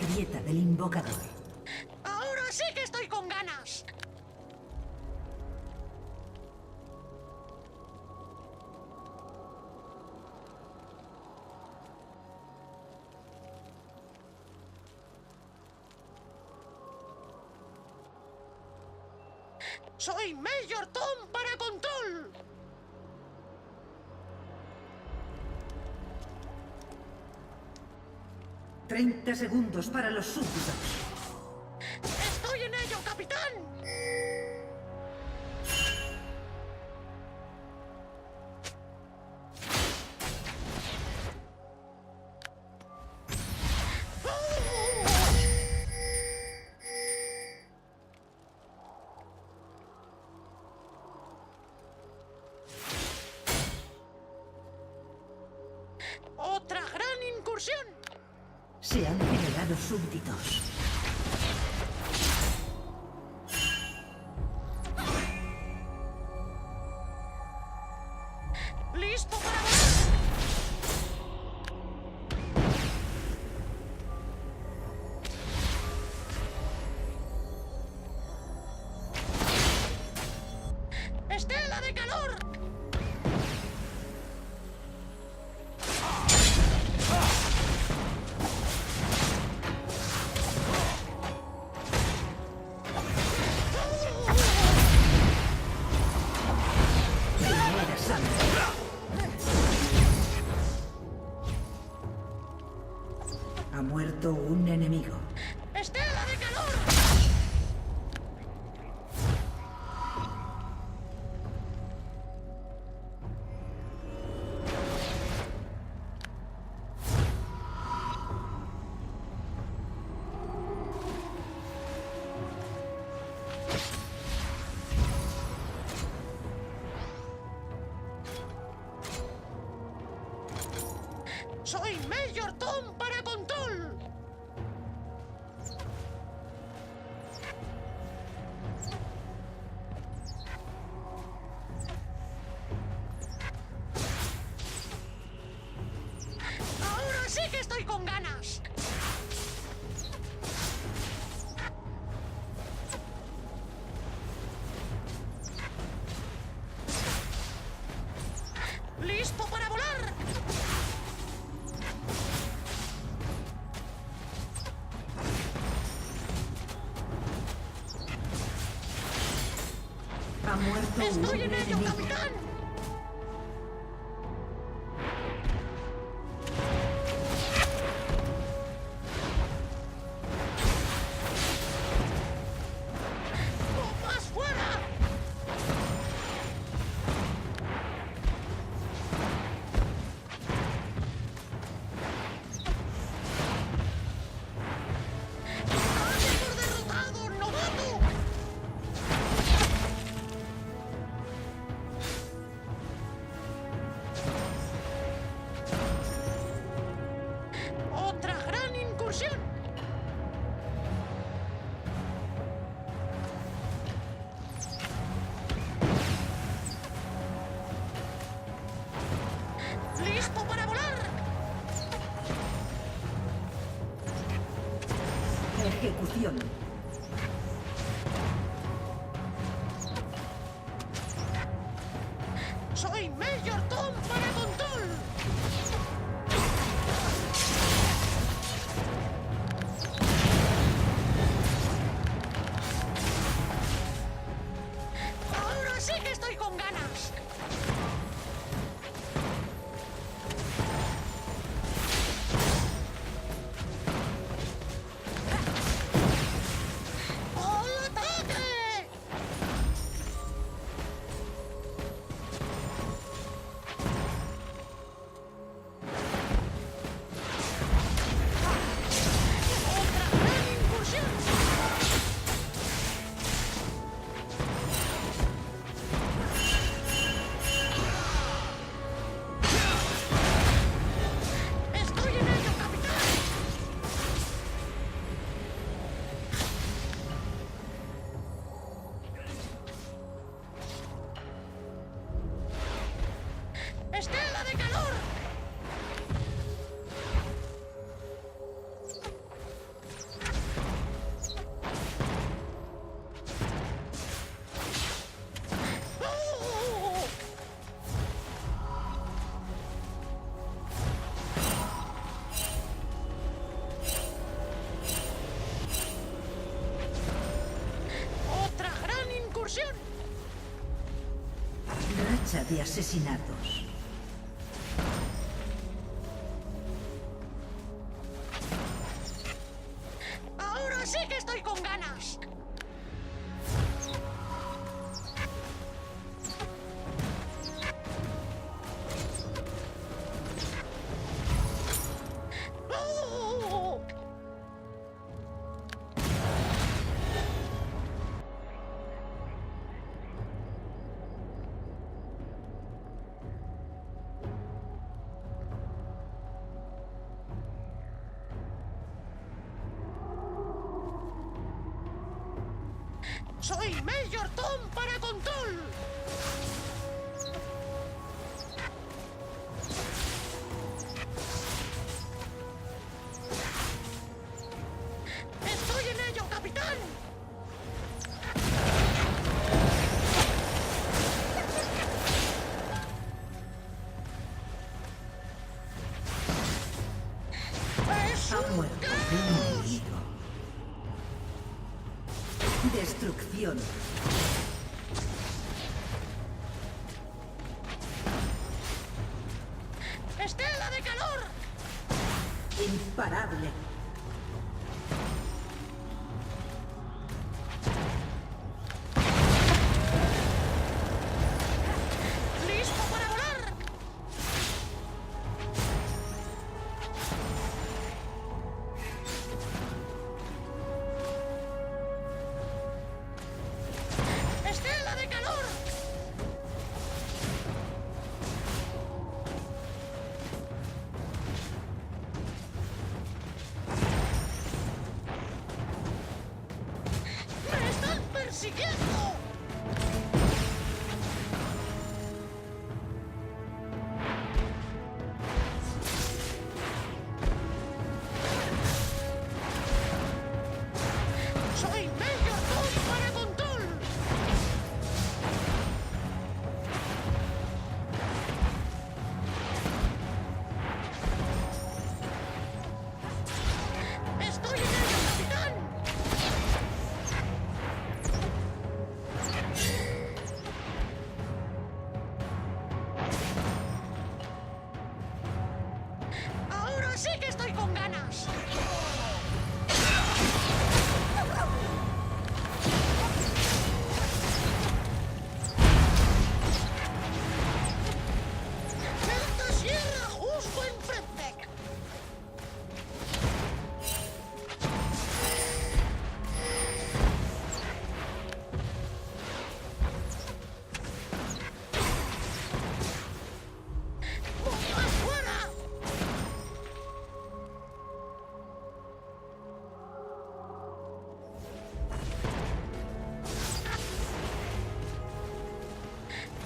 grieta del invocador. ¡Ahora sí que estoy con ganas! ¡Soy Major Tom para Control! 30 segundos para los súbditos. ¡Estoy en ello, capitán! ¡Otra gran incursión! Se han generado súbditos. ¡Listo para volar! ¡Estela de calor! Primera sangre. Ha muerto un enemigo. ¡Estela de calor! ¡Soy Major Tom para Control! ¡Ahora sí que estoy con ganas! ¡Listo para volar! Ha muerto ¡Estoy un en ello, enemigo. capitán! ¡Más fuera! ¡Dale por derrotado, novato! ¡Otra gran incursión! ¡Listo para volar! Ejecución. ¡Soy Major Tom para Control! ¡Ahora sí que estoy con ganas! racha de asesinatos. Ahora sí que estoy con ganas. ¡Oh! Soy Major Tom para Control. Estoy en ello, capitán. ¡Es Ha un muerto un caos! enemigo. Destrucción. ¡Estela de calor! Imparable. ¡Listo para volar! ¡Estela de calor! ¡Me están persiguiendo! ¡Soy Major Tom para Control! ¡Estoy en ello, capitán! Ahora sí que estoy con ganas. ¡Esta sierra justo enfrente! ¡Bomba fuera!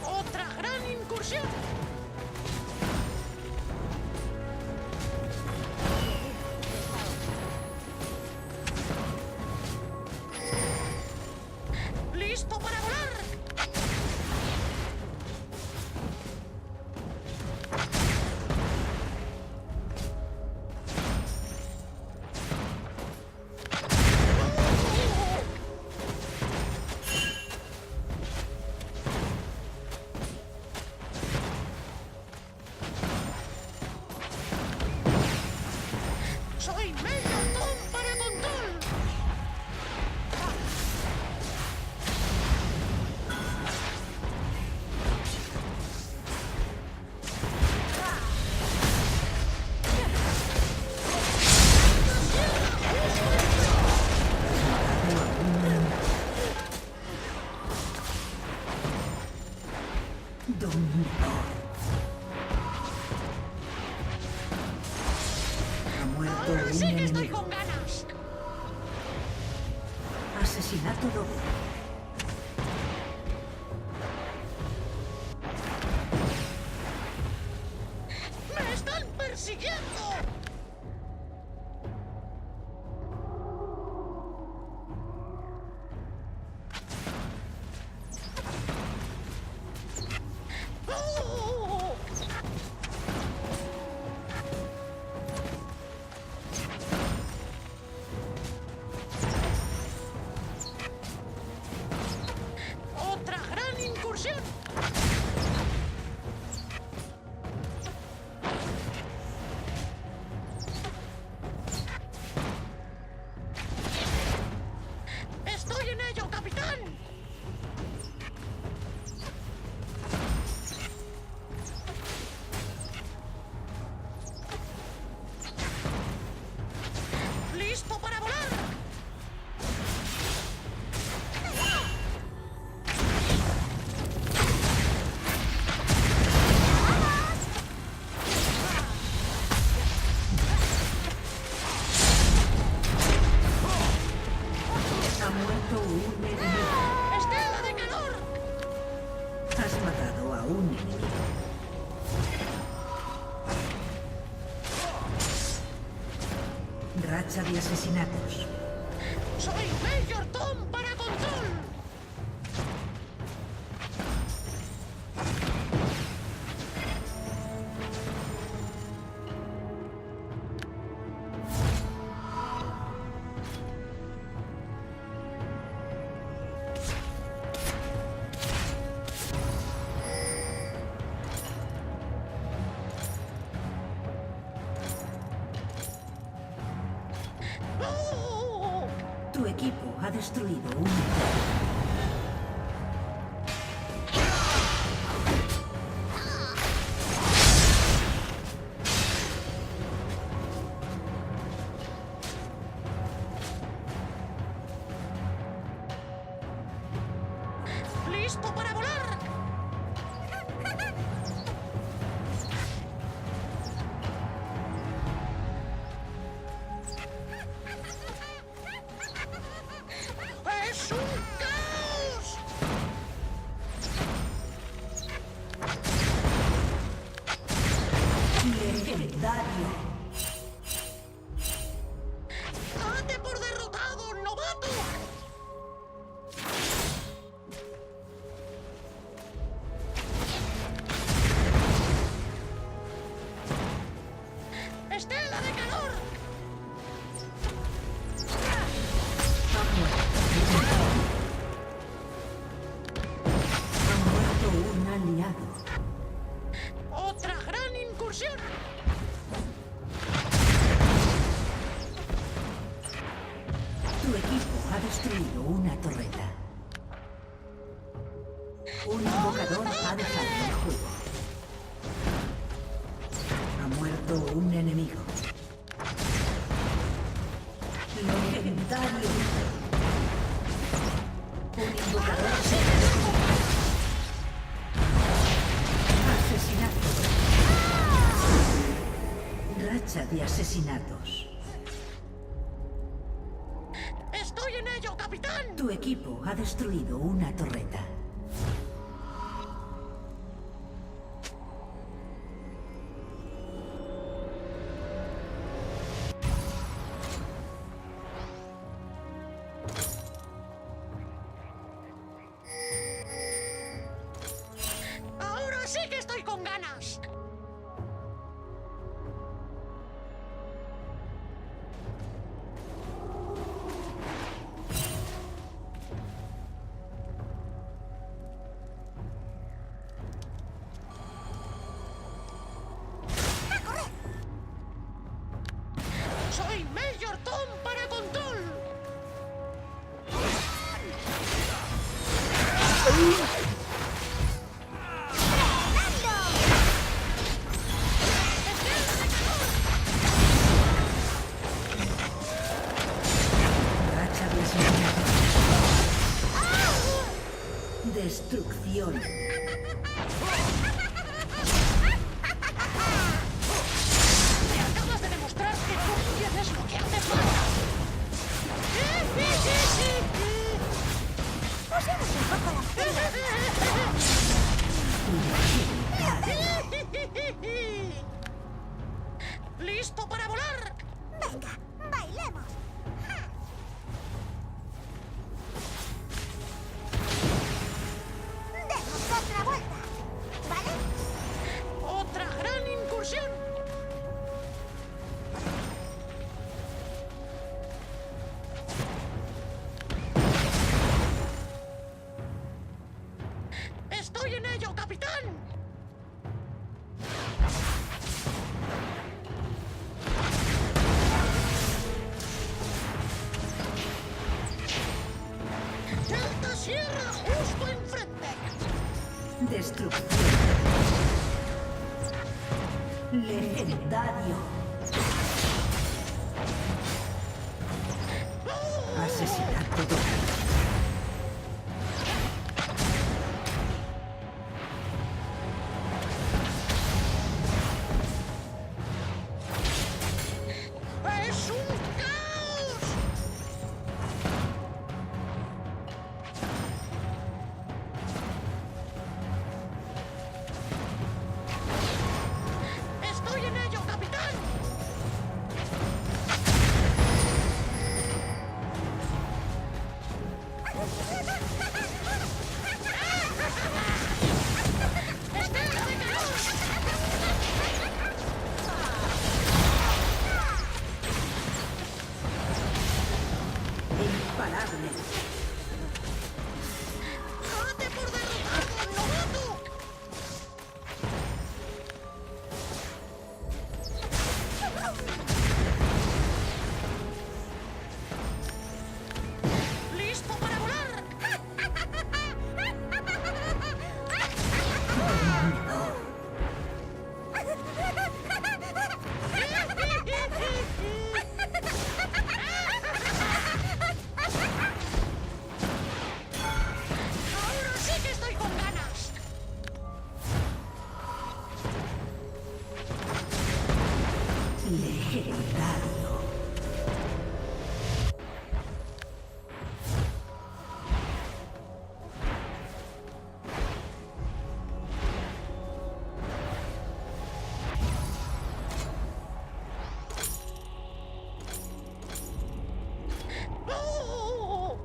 ¡Otra gran incursión! ¡Listo para volar! ¡Soy Major Tom para Control! Dominador. Ha muerto Ahora un sí que estoy enemigo. con ganas. Asesinato doble. ¡Me están persiguiendo! ¡Oh! en ello, capitán. ¡Listo para volar! Ha muerto un enemigo. ¡Estela de calor! Has matado a un enemigo. Racha de asesinatos. ¡Soy Major Tom para control! ¡Oh! Tu equipo ha destruido un... ¡Listo para volar! ¡Es un caos! Legendario. ¡Date por derrotado, novato! ¡Estela de calor! Ha muerto un aliado. ¡Otra gran incursión! Tu equipo ha destruido una torreta. Un invocador ha dejado el juego. Ha muerto un enemigo. Legendario. Un invocador se ha destruido. Asesinato. Racha de asesinatos. ¡Estoy en ello, capitán! Tu equipo ha destruido una torreta. ¡Ahora sí que estoy con ganas! ¡Soy Major Tom para control! Racha de asesinatos. Destrucción. Me acabas de demostrar que tú tienes lo que hace falta. Usemos un poco las piernas. ¿Listo para volar? Venga, bailemos. Demos otra vuelta, ¿vale? ¡Otra gran incursión! ¡Estoy en ello, capitán! Destrucción. Legendario. Asesinato total. ¡Es un caos! ¡Estoy en ello, capitán! ¡Estela de caos! Imparable. ¡Date por derrotado, novato! ¡Listo para volar! ¡Ahora sí que estoy con ganas! Legendario. ¡Oh!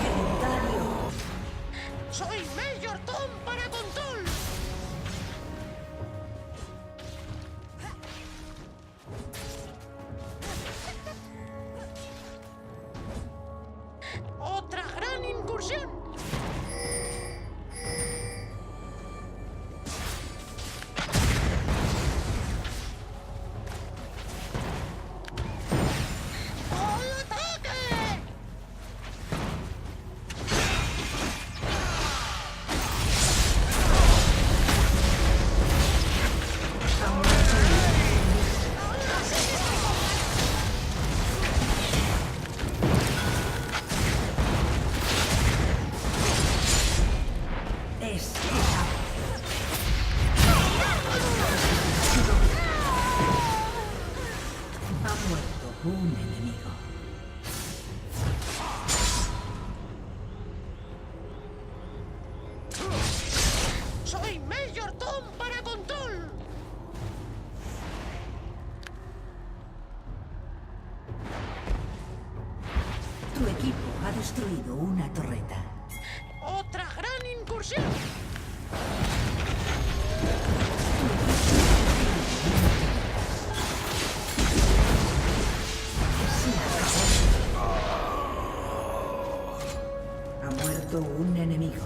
Legendario. ¡Soy Major Tom para control! ¡Otra gran incursión! ¡Al ataque! ¡Ahora sí que estoy con Es ha muerto un enemigo. ¡Soy Major Tom para control! Tu equipo ha destruido una torreta. ¡Otra gran incursión! Ha muerto un enemigo.